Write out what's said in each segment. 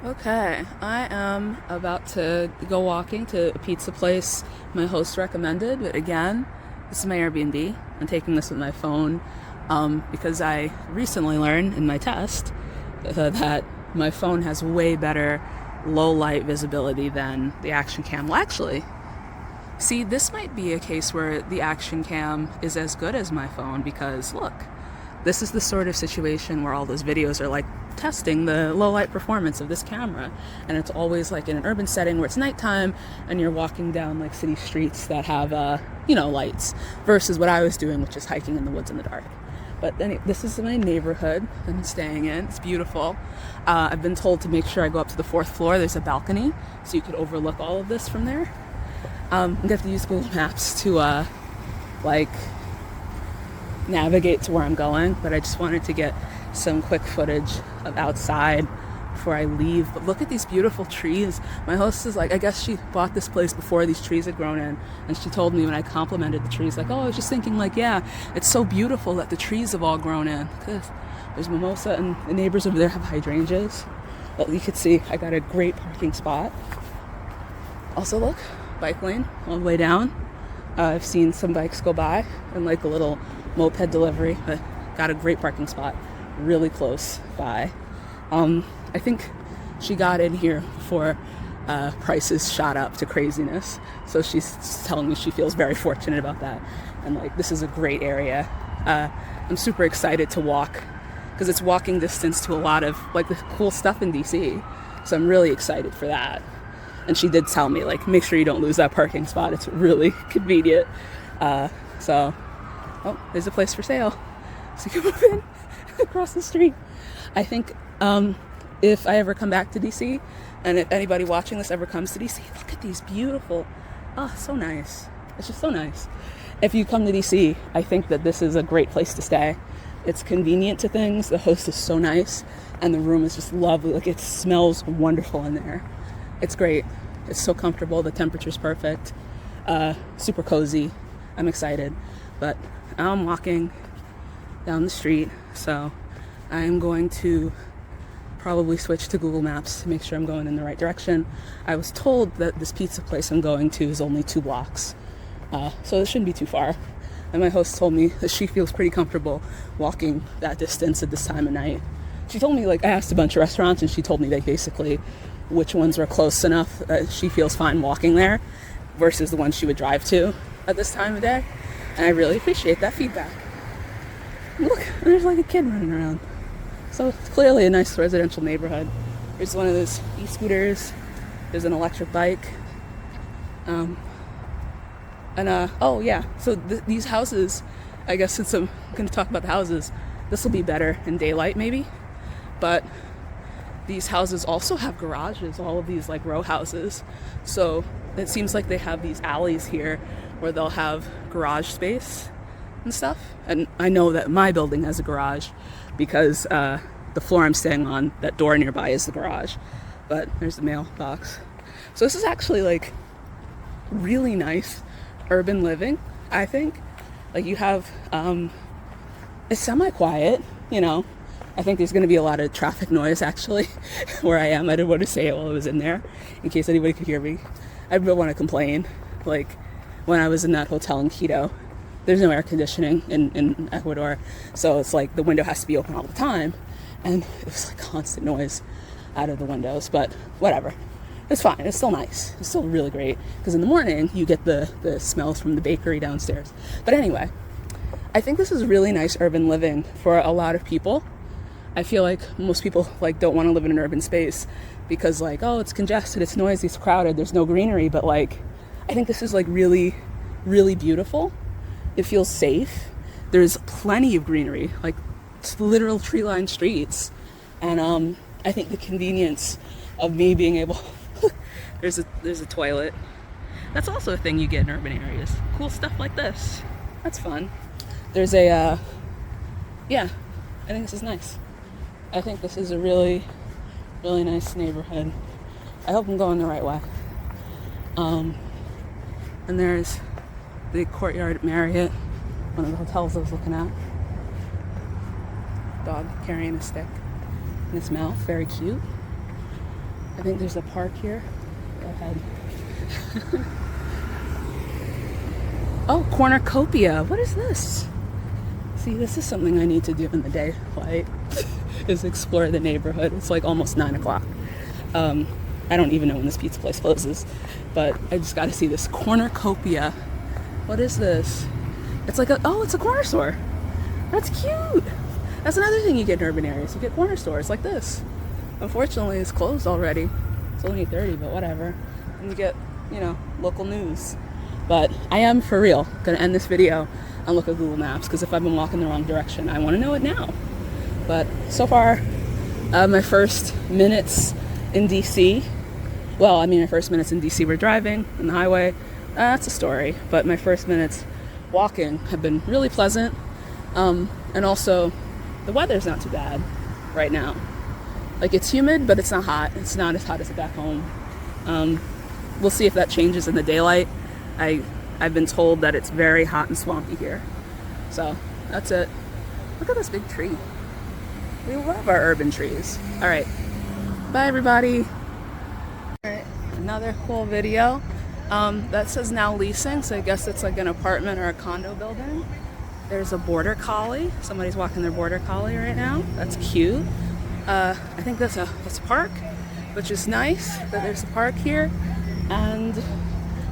Okay, I am about to go walking to a pizza place my host recommended, but again, this is my Airbnb. I'm taking this with my phone because I recently learned in my test that my phone has way better low light visibility than the action cam. Well, actually, see, this might be a case where the action cam is as good as my phone because look, this is the sort of situation where all those videos are like testing the low light performance of this camera, and it's always like in an urban setting where it's nighttime and you're walking down like city streets that have lights, versus what I was doing, which is hiking in the woods in the dark. But anyway, this is my neighborhood I'm staying in. It's beautiful. I've been told to make sure I go up to the fourth floor. There's a balcony so you could overlook all of this from there. I'm gonna have to use Google Maps to navigate to where I'm going, but I just wanted to get some quick footage of outside before I leave. But look at these beautiful trees. My host is like, I guess she bought this place before these trees had grown in, and she told me when I complimented the trees, like, oh, I was just thinking, like, yeah, it's so beautiful that the trees have all grown in. Because there's mimosa, and the neighbors over there have hydrangeas. But you could see I got a great parking spot. Also, look, bike lane all the way down. I've seen some bikes go by and like a little moped delivery, but got a great parking spot really close by. I think she got in here before prices shot up to craziness, so she's telling me she feels very fortunate about that, and like this is a great area. I'm super excited to walk because it's walking distance to a lot of like the cool stuff in DC, so I'm really excited for that. And she did tell me, like, make sure you don't lose that parking spot. It's really convenient. Oh, there's a place for sale. So you can move in across the street. I think if I ever come back to DC, and if anybody watching this ever comes to DC, look at these beautiful, so nice. It's just so nice. If you come to DC, I think that this is a great place to stay. It's convenient to things. The host is so nice, and the room is just lovely. Like, it smells wonderful in there. It's great. It's so comfortable. The temperature's perfect. Super cozy. I'm excited. But I'm walking down the street, so I'm going to probably switch to Google Maps to make sure I'm going in the right direction. I was told that this pizza place I'm going to is only 2 blocks, so it shouldn't be too far. And my host told me that she feels pretty comfortable walking that distance at this time of night. She told me, like, I asked a bunch of restaurants, and she told me, like, basically which ones were close enough that she feels fine walking there versus the ones she would drive to at this time of day. And I really appreciate that feedback. Look, there's like a kid running around. So it's clearly a nice residential neighborhood. There's one of those e-scooters. There's an electric bike. So these houses, I guess since I'm going to talk about the houses, this will be better in daylight maybe. But these houses also have garages, all of these like row houses. So it seems like they have these alleys here where they'll have garage space and stuff. And I know that my building has a garage because the floor I'm staying on, that door nearby is the garage. But there's the mailbox. So this is actually like really nice urban living, I think. Like you have, it's semi-quiet, you know. I think there's going to be a lot of traffic noise, actually, where I am. I didn't want to say it while I was in there, in case anybody could hear me. I don't want to complain. Like, when I was in that hotel in Quito, there's no air conditioning in Ecuador, so it's like the window has to be open all the time, and it was like constant noise out of the windows, but whatever. It's fine. It's still nice. It's still really great, because in the morning, you get the smells from the bakery downstairs. But anyway, I think this is really nice urban living for a lot of people. I feel like most people like don't want to live in an urban space because like, oh, it's congested, it's noisy, it's crowded, there's no greenery. But like, I think this is like really, really beautiful. It feels safe. There's plenty of greenery, like it's literal tree-lined streets. And I think the convenience of me being able, there's a toilet. That's also a thing you get in urban areas. Cool stuff like this. That's fun. There's I think this is nice. I think this is a really, really nice neighborhood. I hope I'm going the right way. And there's the Courtyard Marriott, one of the hotels I was looking at. Dog carrying a stick in his mouth, very cute. I think there's a park here. Go ahead. Oh, Cornercopia. What is this? See, this is something I need to do in the daylight, is explore the neighborhood. It's like almost 9 o'clock. I don't even know when this pizza place closes, but I just got to see this Cornercopia. What is this? It's like it's a corner store. That's cute. That's another thing you get in urban areas. You get corner stores like this. Unfortunately, it's closed already. It's only 8:30, but whatever. And you get, local news. But I am, for real, going to end this video and look at Google Maps, because if I've been walking the wrong direction, I want to know it now. But so far, my first minutes in DC, my first minutes in DC were driving on the highway. That's a story. But my first minutes walking have been really pleasant. And also, the weather's not too bad right now. Like, it's humid, but it's not hot. It's not as hot as it back home. We'll see if that changes in the daylight. I've been told that it's very hot and swampy here. So, that's it. Look at this big tree. We love our urban trees. All right. Bye, everybody. All right. Another cool video. That says now leasing, so I guess it's like an apartment or a condo building. There's a border collie. Somebody's walking their border collie right now. That's cute. I think that's a park, which is nice that there's a park here. And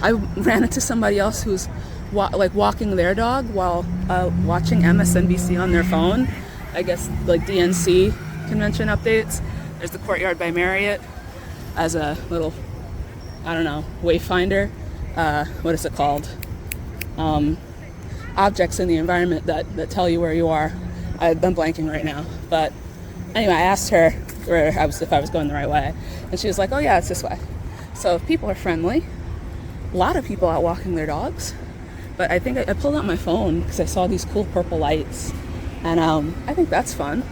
I ran into somebody else who's walking their dog while watching MSNBC on their phone. I guess like DNC convention updates. There's the Courtyard by Marriott as a little, wayfinder. What is it called? Objects in the environment that tell you where you are. I'm blanking right now. But anyway, I asked her if I was going the right way. And she was like, oh yeah, it's this way. So people are friendly. A lot of people out walking their dogs. But I think I pulled out my phone because I saw these cool purple lights. And I think that's fun.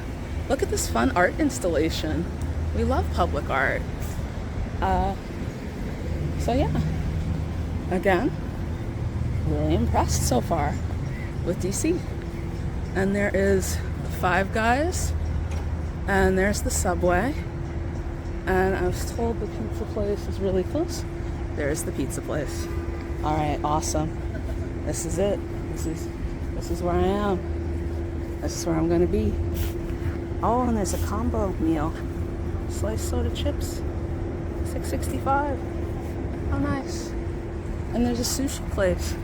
Look at this fun art installation. We love public art. So yeah. Again, really impressed so far with DC. And there is the Five Guys. And there's the Subway. And I was told the pizza place is really close. There's the pizza place. All right, awesome. This is it. This is where I am. This is where I'm gonna be. Oh, and there's a combo meal. Sliced soda chips, $6.65. How nice. And there's a sushi place.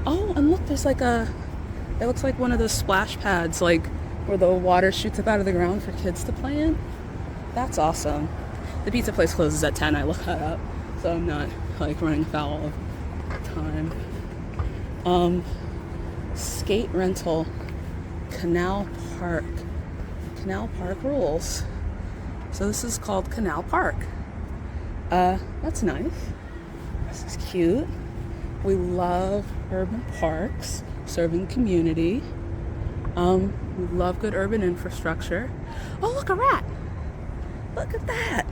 Oh, and look, there's it looks like one of those splash pads, like where the water shoots up out of the ground for kids to play in. That's awesome. The pizza place closes at 10. I looked that up, so I'm not running foul of time. Skate rental, Canal Park. Canal Park rules. So this is called Canal Park. That's nice. This is cute. We love urban parks, serving the community. We love good urban infrastructure. Oh, look, a rat. Look at that.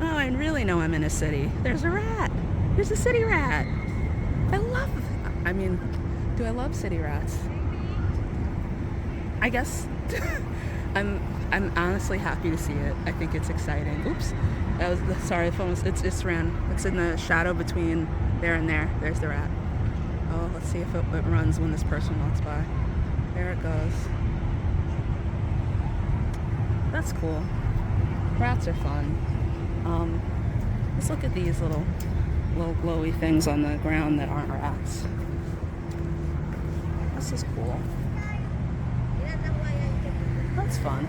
Oh, I really know I'm in a city. There's a rat. There's a city rat. Do I love city rats? I guess. I'm honestly happy to see it. I think it's exciting. Oops. The phone was, it just ran. It's in the shadow between there and there. There's the rat. Oh, let's see if it runs when this person walks by. There it goes. That's cool. Rats are fun. Let's look at these little glowy things on the ground that aren't rats. This is cool. That's fun.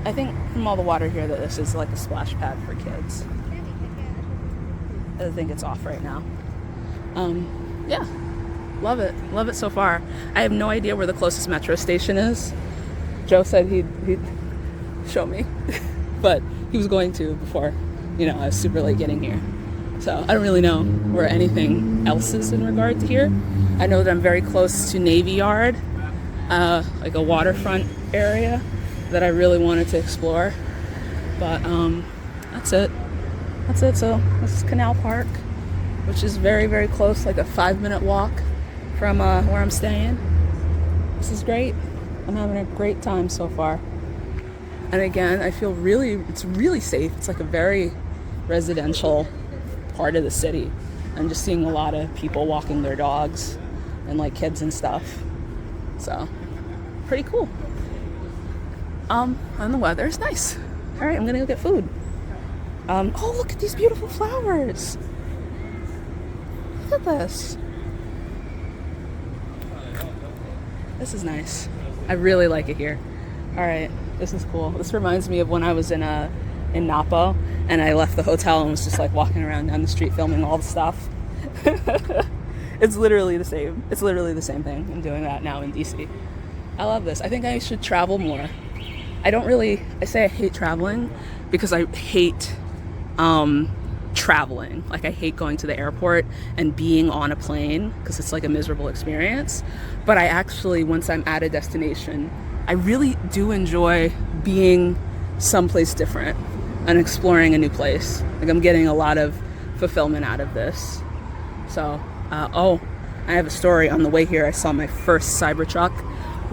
I think from all the water here that this is like a splash pad for kids. I think it's off right now. Yeah, love it. Love it so far. I have no idea where the closest metro station is. Joe said he'd show me, but he was going to before, I was super late getting here. So I don't really know where anything else is in regard to here. I know that I'm very close to Navy Yard, like a waterfront area that I really wanted to explore. But that's it. So this is Canal Park, which is very, very close, like a 5-minute walk from where I'm staying. This is great. I'm having a great time so far. And again, I feel it's really safe. It's like a very residential part of the city. I'm just seeing a lot of people walking their dogs and like kids and stuff. So, pretty cool. And the weather is nice. All right, I'm gonna go get food. Oh, look at these beautiful flowers. Look at this. This is nice. I really like it here. All right, this is cool. This reminds me of when I was in Napo, and I left the hotel and was just like walking around down the street filming all the stuff. It's literally the same. It's literally the same thing. I'm doing that now in DC. I love this. I think I should travel more. I say I hate traveling because I hate traveling. Like I hate going to the airport and being on a plane because it's like a miserable experience. But I actually, once I'm at a destination, I really do enjoy being someplace different and exploring a new place. Like I'm getting a lot of fulfillment out of this. So, I have a story. On the way here, I saw my first Cybertruck.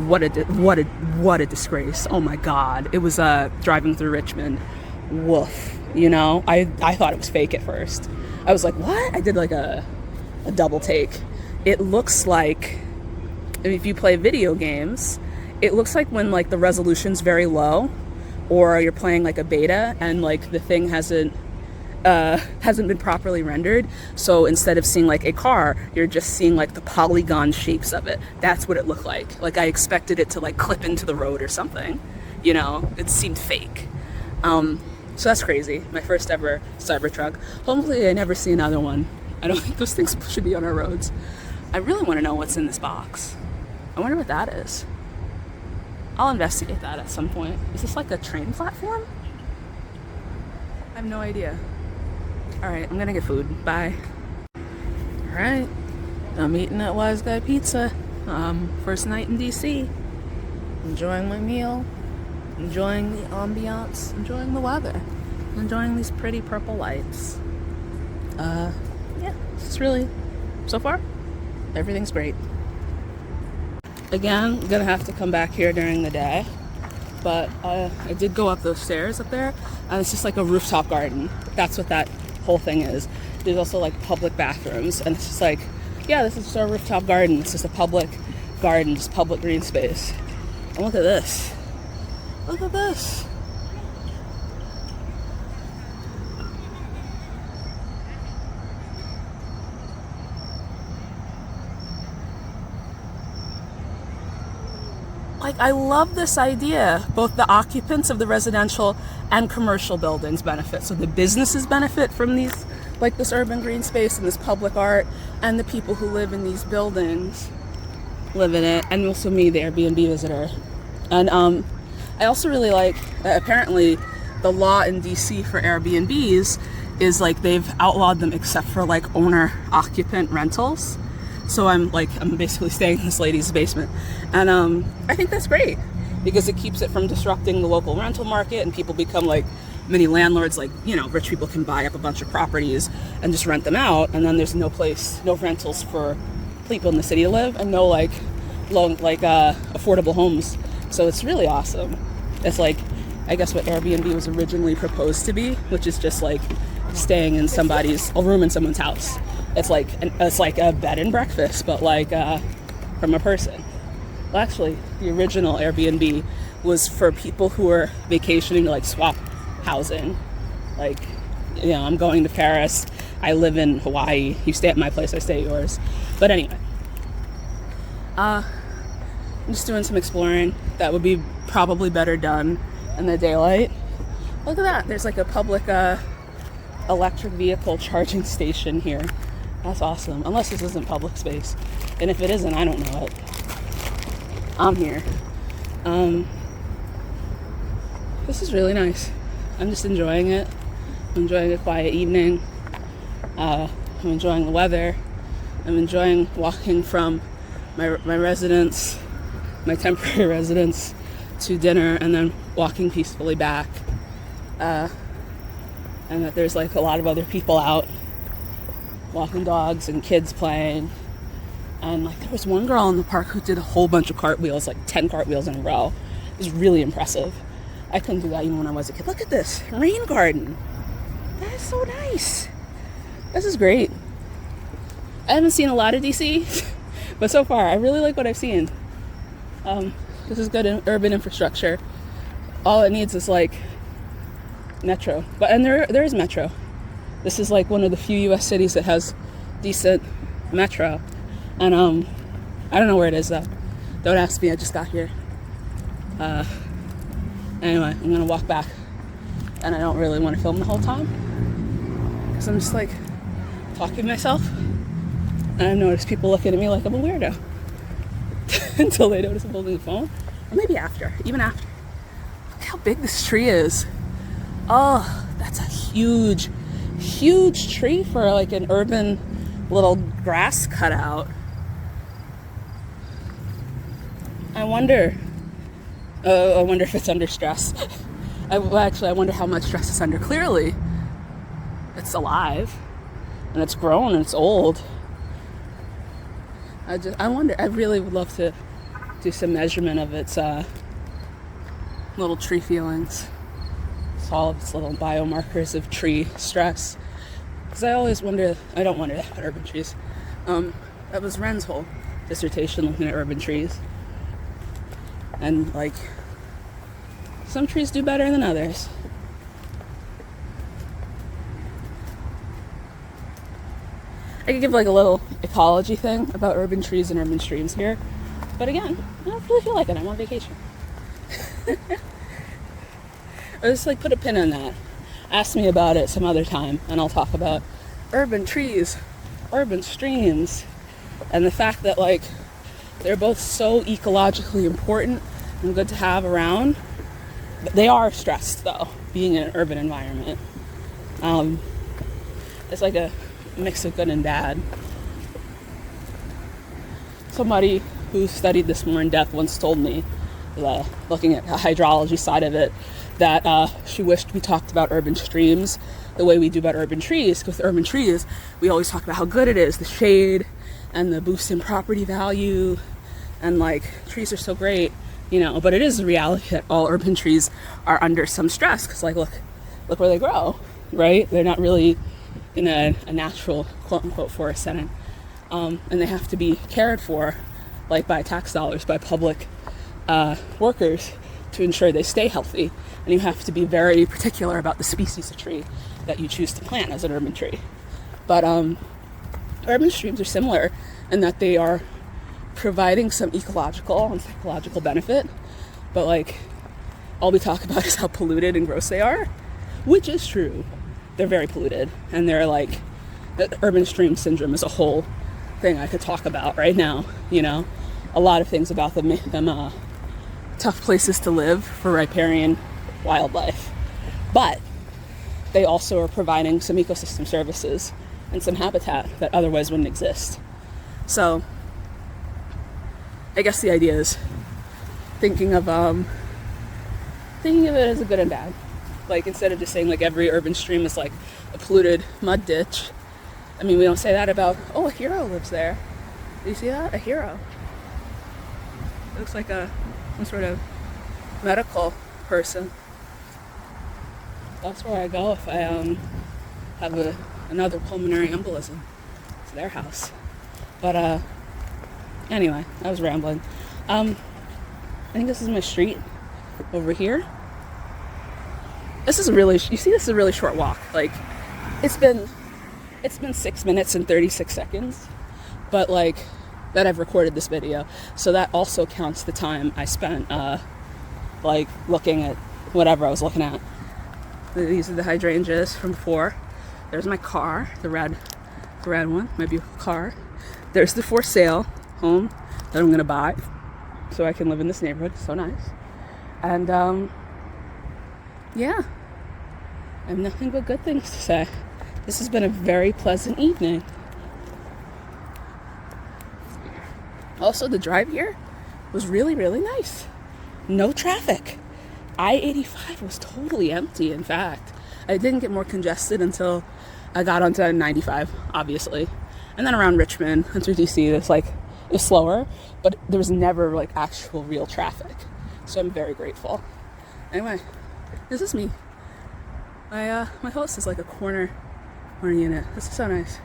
What a disgrace. Oh my God. It was driving through Richmond. Woof. You know, I thought it was fake at first. I was like, what? I did like a double take. It looks like, if you play video games, it looks like when like the resolution's very low, or you're playing like a beta and like the thing hasn't been properly rendered. So instead of seeing like a car, you're just seeing like the polygon shapes of it. That's what it looked like. Like I expected it to like clip into the road or something. You know, it seemed fake. So that's crazy. My first ever Cybertruck. Hopefully I never see another one. I don't think those things should be on our roads. I really want to know what's in this box. I wonder what that is. I'll investigate that at some point. Is this like a train platform? I have no idea. All right, I'm gonna get food. Bye. All right, I'm eating at Wise Guy Pizza. First night in DC. Enjoying my meal. Enjoying the ambiance. Enjoying the weather. Enjoying these pretty purple lights. Yeah, it's really, so far, everything's great. Again, I'm gonna have to come back here during the day, but I did go up those stairs up there, and it's just like a rooftop garden. That's what that whole thing is. There's also like public bathrooms, and it's just like, yeah, this is just our rooftop garden. It's just a public garden, just public green space. And look at this. Look at this. Like, I love this idea. Both the occupants of the residential and commercial buildings benefit. So the businesses benefit from these, like this urban green space and this public art, and the people who live in these buildings live in it, and also me, the Airbnb visitor. And I also really like, apparently the law in DC for Airbnbs is like they've outlawed them except for like owner occupant rentals. So I'm basically staying in this lady's basement. And I think that's great because it keeps it from disrupting the local rental market, and people become like many landlords. Like, you know, rich people can buy up a bunch of properties and just rent them out, and then there's no rentals for people in the city to live, and no affordable homes. So it's really awesome. It's like, I guess what Airbnb was originally proposed to be, which is just like staying in a room in someone's house. It's like a bed and breakfast, but like from a person. Well, actually, the original Airbnb was for people who were vacationing to like swap housing. Like, you know, I'm going to Paris. I live in Hawaii. You stay at my place, I stay at yours. But anyway, I'm just doing some exploring. That would be probably better done in the daylight. Look at that. There's like a public electric vehicle charging station here. That's awesome. Unless this isn't public space. And if it isn't, I don't know it. I'm here. This is really nice. I'm just enjoying it. I'm enjoying a quiet evening. I'm enjoying the weather. I'm enjoying walking from my residence, my temporary residence, to dinner, and then walking peacefully back. And that there's like a lot of other people out walking dogs and kids playing. And like there was one girl in the park who did a whole bunch of cartwheels, like 10 cartwheels in a row. It was really impressive. I couldn't do that even when I was a kid. Look at this rain garden. That is so nice. This is great. I haven't seen a lot of DC, but so far I really like what I've seen. This is good urban infrastructure. All it needs is like metro, and there is metro. This is like one of the few U.S. cities that has decent metro, and I don't know where it is though. Don't ask me. I just got here. Anyway, I'm gonna walk back, and I don't really want to film the whole time because I'm just like talking to myself, and I notice people looking at me like I'm a weirdo until they notice I'm holding the phone, or maybe after, even after. Look how big this tree is. Oh, that's a huge tree for like an urban little grass cutout. I wonder if it's under stress. I wonder how much stress it's under. Clearly, it's alive, and it's grown, and it's old. I wonder, I really would love to do some measurement of its little tree feelings. It's all of its little biomarkers of tree stress. Because I always wonder, I don't wonder that about urban trees. That was Ren's whole dissertation, looking at urban trees. And like, some trees do better than others. I could give like a little ecology thing about urban trees and urban streams here. But again, I don't really feel like it. I'm on vacation. Or just like put a pin in that. Ask me about it some other time, and I'll talk about urban trees, urban streams, and the fact that like they're both so ecologically important and good to have around. They are stressed though, being in an urban environment. It's like a mix of good and bad. Somebody who studied this more in depth once told me, looking at the hydrology side of it, that she wished we talked about urban streams the way we do about urban trees. Because with urban trees, we always talk about how good it is, the shade and the boost in property value, and like trees are so great, you know. But it is the reality that all urban trees are under some stress, because like look where they grow, right? They're not really in a natural quote unquote forest setting, and they have to be cared for, like by tax dollars, by public workers, to ensure they stay healthy. And you have to be very particular about the species of tree that you choose to plant as an urban tree. But urban streams are similar in that they are providing some ecological and psychological benefit, but like all we talk about is how polluted and gross they are, which is true. They're very polluted, and they're like, the urban stream syndrome is a whole thing I could talk about right now, you know. A lot of things about them make them tough places to live for riparian wildlife, but they also are providing some ecosystem services and some habitat that otherwise wouldn't exist. So I guess the idea is thinking of it as a good and bad. Like, instead of just saying like every urban stream is like a polluted mud ditch. I mean, we don't say that about, oh, a hero lives there. Do you see that? A hero. It looks like some sort of medical person. That's where I go if I have another pulmonary embolism. It's their house. But anyway, I was rambling. I think this is my street over here. This is a really short walk. Like, it's been 6 minutes and 36 seconds, but like that I've recorded this video, so that also counts the time I spent like looking at whatever I was looking at. These are the hydrangeas from before. There's my car, the red one, my beautiful car. There's the for sale home that I'm gonna buy so I can live in this neighborhood. So nice. And yeah, I have nothing but good things to say. This has been a very pleasant evening. Also, the drive here was really, really nice. No traffic. I-85 was totally empty, in fact. I didn't get more congested until I got onto 95, obviously. And then around Richmond, and through DC, it was slower, but there was never like actual real traffic. So I'm very grateful. Anyway, This is me. My host is like a corner unit. This is so nice.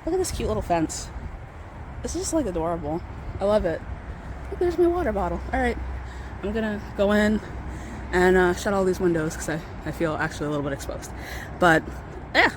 Look at this cute little fence. This is just like adorable. I love it. Look, there's my water bottle. All right, I'm gonna go in and shut all these windows because I feel actually a little bit exposed. But yeah.